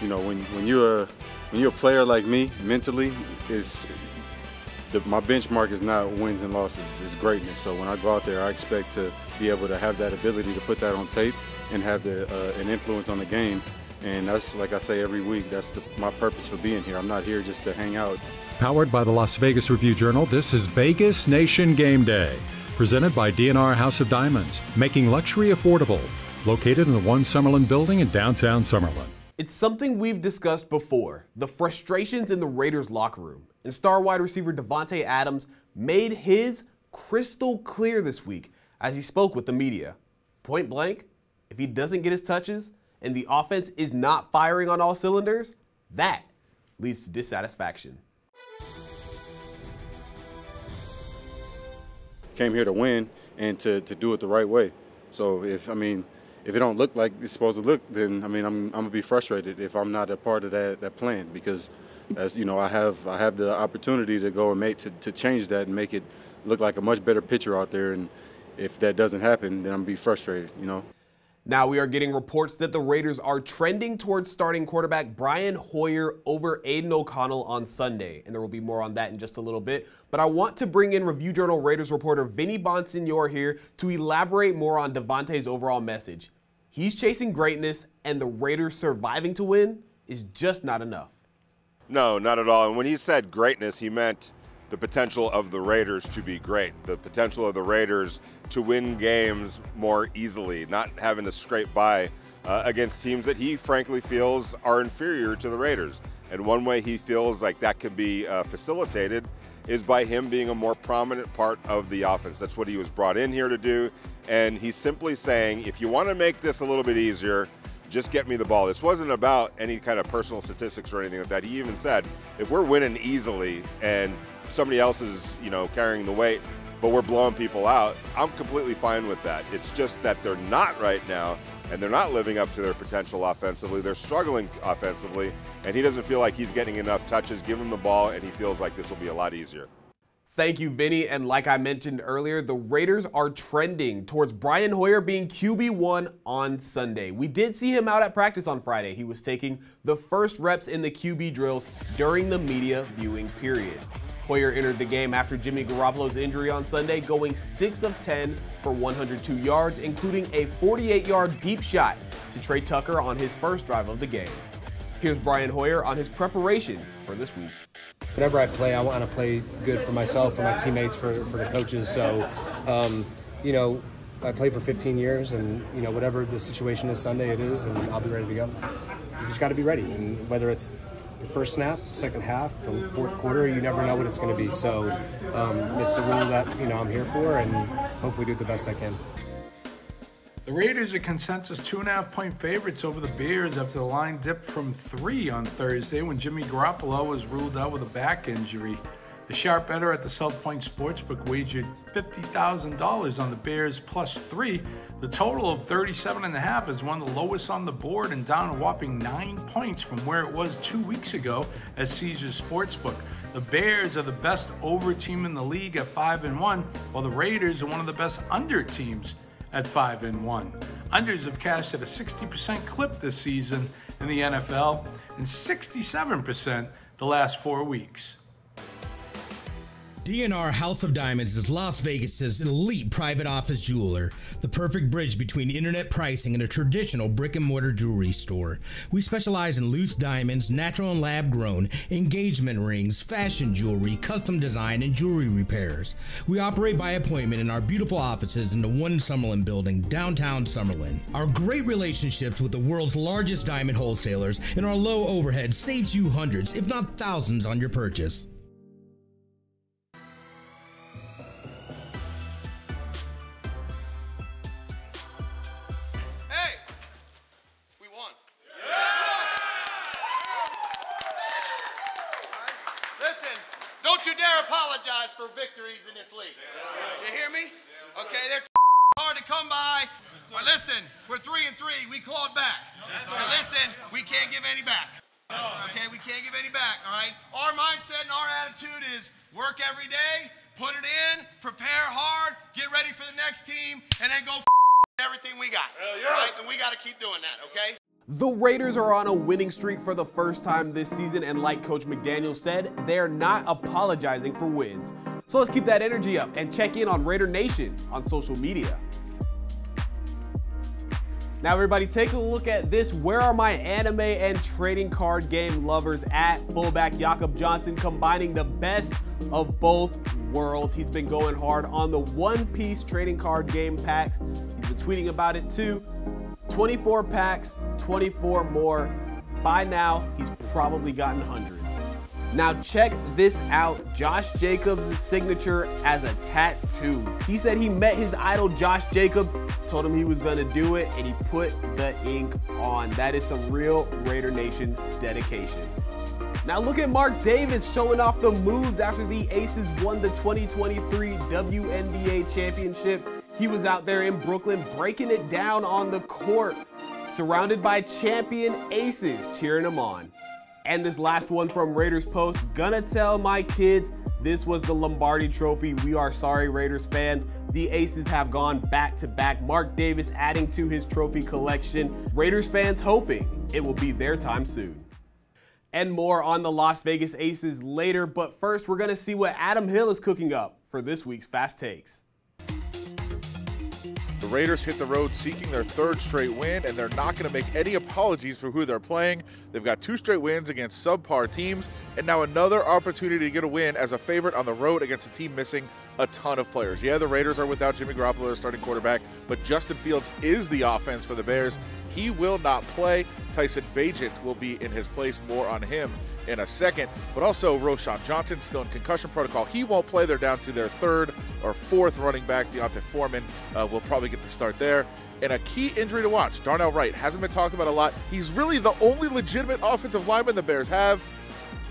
you know, when you're a player like me, mentally, my benchmark is not wins and losses, it's greatness. So when I go out there, I expect to be able to have that ability to put that on tape and have an influence on the game. And that's, like I say every week, that's my purpose for being here. I'm not here just to hang out. Powered by the Las Vegas Review-Journal, this is Vegas Nation Game Day. Presented by D&R House of Diamonds, making luxury affordable. Located in the One Summerlin building in downtown Summerlin. It's something we've discussed before, the frustrations in the Raiders locker room. And star wide receiver Davante Adams made his crystal clear this week as he spoke with the media. Point blank, if he doesn't get his touches and the offense is not firing on all cylinders, that leads to dissatisfaction. Came here to win and to do it the right way. So if it don't look like it's supposed to look, then I'm gonna be frustrated if I'm not a part of that plan, because as you know, I have the opportunity to go and to change that and make it look like a much better picture out there. And if that doesn't happen, then I'm gonna be frustrated, you know. Now we are getting reports that the Raiders are trending towards starting quarterback Brian Hoyer over Aiden O'Connell on Sunday, and there will be more on that in just a little bit. But I want to bring in Review-Journal Raiders reporter Vinny Bonsignore here to elaborate more on Davante's overall message. He's chasing greatness, and the Raiders surviving to win is just not enough. No, not at all. And when he said greatness, he meant the potential of the Raiders to be great, the potential of the Raiders to win games more easily, not having to scrape by against teams that he frankly feels are inferior to the Raiders. And one way he feels like that could be facilitated is by him being a more prominent part of the offense. That's what he was brought in here to do. And he's simply saying, if you want to make this a little bit easier, just get me the ball. This wasn't about any kind of personal statistics or anything like that. He even said, if we're winning easily and somebody else is, carrying the weight, but we're blowing people out, I'm completely fine with that. It's just that they're not right now, and they're not living up to their potential offensively. They're struggling offensively, and he doesn't feel like he's getting enough touches. Give him the ball, and he feels like this will be a lot easier. Thank you, Vinny. And like I mentioned earlier, the Raiders are trending towards Brian Hoyer being QB1 on Sunday. We did see him out at practice on Friday. He was taking the first reps in the QB drills during the media viewing period. Hoyer entered the game after Jimmy Garoppolo's injury on Sunday, going 6 of 10 for 102 yards, including a 48-yard deep shot to Trey Tucker on his first drive of the game. Here's Brian Hoyer on his preparation for this week. Whenever I play, I want to play good for myself, for my teammates, for the coaches. So, I played for 15 years, and, whatever the situation is Sunday, it is, and I'll be ready to go. You just got to be ready, and whether it's the first snap, second half, the fourth quarter, you never know what it's going to be. So it's the role that, I'm here for, and hopefully do the best I can. The Raiders are consensus 2.5-point favorites over the Bears after the line dipped from 3 on Thursday when Jimmy Garoppolo was ruled out with a back injury. The sharp bettor at the South Point Sportsbook wagered $50,000 on the Bears +3. The total of 37.5 is one of the lowest on the board and down a whopping 9 points from where it was 2 weeks ago at Caesars Sportsbook. The Bears are the best over team in the league at 5-1, while the Raiders are one of the best under teams at 5-1. Unders have cashed at a 60% clip this season in the NFL and 67% the last 4 weeks. D&R House of Diamonds is Las Vegas's elite private office jeweler, the perfect bridge between internet pricing and a traditional brick-and-mortar jewelry store. We specialize in loose diamonds, natural and lab-grown, engagement rings, fashion jewelry, custom design, and jewelry repairs. We operate by appointment in our beautiful offices in the One Summerlin building, downtown Summerlin. Our great relationships with the world's largest diamond wholesalers and our low overhead saves you hundreds, if not thousands, on your purchase. Don't you dare apologize for victories in this league. You hear me? Okay, they're hard to come by. But listen, we're 3-3. We clawed back. Now listen, we can't give any back. Okay, we can't give any back, all right? Our mindset and our attitude is work every day, put it in, prepare hard, get ready for the next team, and then go everything we got. All right? And we got to keep doing that, okay? The Raiders are on a winning streak for the first time this season, and like Coach McDaniel said, they're not apologizing for wins. So let's keep that energy up and check in on Raider Nation on social media. Now everybody, take a look at this. Where are my anime and trading card game lovers at? Fullback Jakob Johnson combining the best of both worlds. He's been going hard on the One Piece trading card game packs. He's been tweeting about it too. 24 packs, 24 more. By now, he's probably gotten hundreds. Now check this out, Josh Jacobs' signature as a tattoo. He said he met his idol Josh Jacobs, told him he was gonna do it, and he put the ink on. That is some real Raider Nation dedication. Now look at Mark Davis showing off the moves after the Aces won the 2023 WNBA championship. He was out there in Brooklyn breaking it down on the court, surrounded by champion Aces cheering him on. And this last one from Raiders Post, gonna tell my kids this was the Lombardi Trophy. We are sorry, Raiders fans. The Aces have gone back to back. Mark Davis adding to his trophy collection. Raiders fans hoping it will be their time soon. And more on the Las Vegas Aces later, but first we're gonna see what Adam Hill is cooking up for this week's Fast Takes. The Raiders hit the road seeking their third straight win, and they're not going to make any apologies for who they're playing. They've got 2 straight wins against subpar teams, and now another opportunity to get a win as a favorite on the road against a team missing a ton of players. Yeah, the Raiders are without Jimmy Garoppolo, their starting quarterback, but Justin Fields is the offense for the Bears. He will not play. Tyson Bagent will be in his place. More on him in a second. But also Roschon Johnson still in concussion protocol. He won't play. They're down to their 3rd or 4th running back. Deontay Foreman will probably get the start there. And a key injury to watch, Darnell Wright, hasn't been talked about a lot. He's really the only legitimate offensive lineman the Bears have.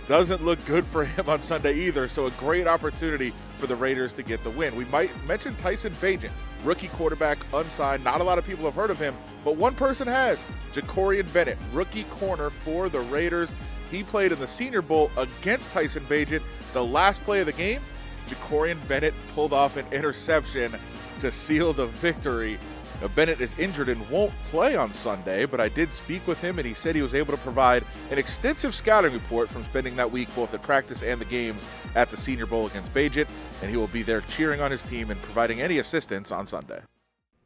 Doesn't look good for him on Sunday either, so a great opportunity for the Raiders to get the win. We might mention Tyson Bagent, rookie quarterback, unsigned. Not a lot of people have heard of him, but one person has. Jacorian Bennett, rookie corner for the Raiders. He played in the Senior Bowl against Tyson Bagent. The last play of the game, Jacorian Bennett pulled off an interception to seal the victory. Now, Bennett is injured and won't play on Sunday, but I did speak with him, and he said he was able to provide an extensive scouting report from spending that week both at practice and the games at the Senior Bowl against Bagent, and he will be there cheering on his team and providing any assistance on Sunday.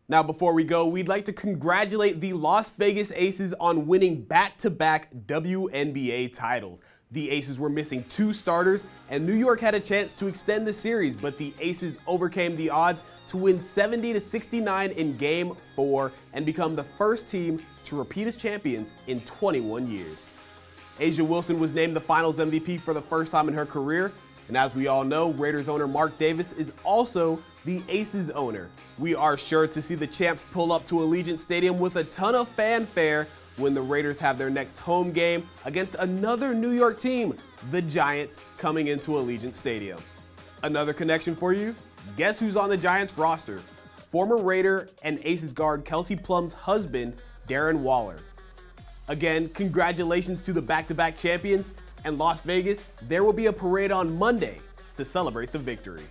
Now, before we go, we'd like to congratulate the Las Vegas Aces on winning back-to-back WNBA titles. The Aces were missing 2 starters, and New York had a chance to extend the series, but the Aces overcame the odds to win 70-69 in Game 4 and become the first team to repeat as champions in 21 years. Asia Wilson was named the Finals MVP for the first time in her career, and as we all know, Raiders owner Mark Davis is also the Aces owner. We are sure to see the champs pull up to Allegiant Stadium with a ton of fanfare when the Raiders have their next home game against another New York team, the Giants, coming into Allegiant Stadium. Another connection for you? Guess who's on the Giants roster? Former Raider and Aces guard Kelsey Plum's husband, Darren Waller. Again, congratulations to the back-to-back champions, and Las Vegas, there will be a parade on Monday to celebrate the victory.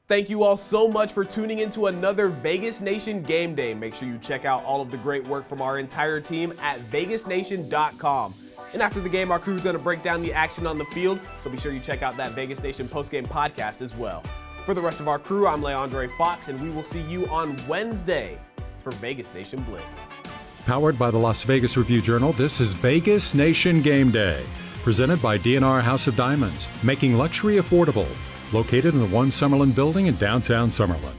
Thank you all so much for tuning into another Vegas Nation Game Day. Make sure you check out all of the great work from our entire team at vegasnation.com. And after the game, our crew is going to break down the action on the field, so be sure you check out that Vegas Nation postgame podcast as well. For the rest of our crew, I'm Leandre Fox, and we will see you on Wednesday for Vegas Nation Blitz. Powered by the Las Vegas Review-Journal, this is Vegas Nation Game Day. Presented by D&R House of Diamonds, making luxury affordable. Located in the One Summerlin building in downtown Summerlin.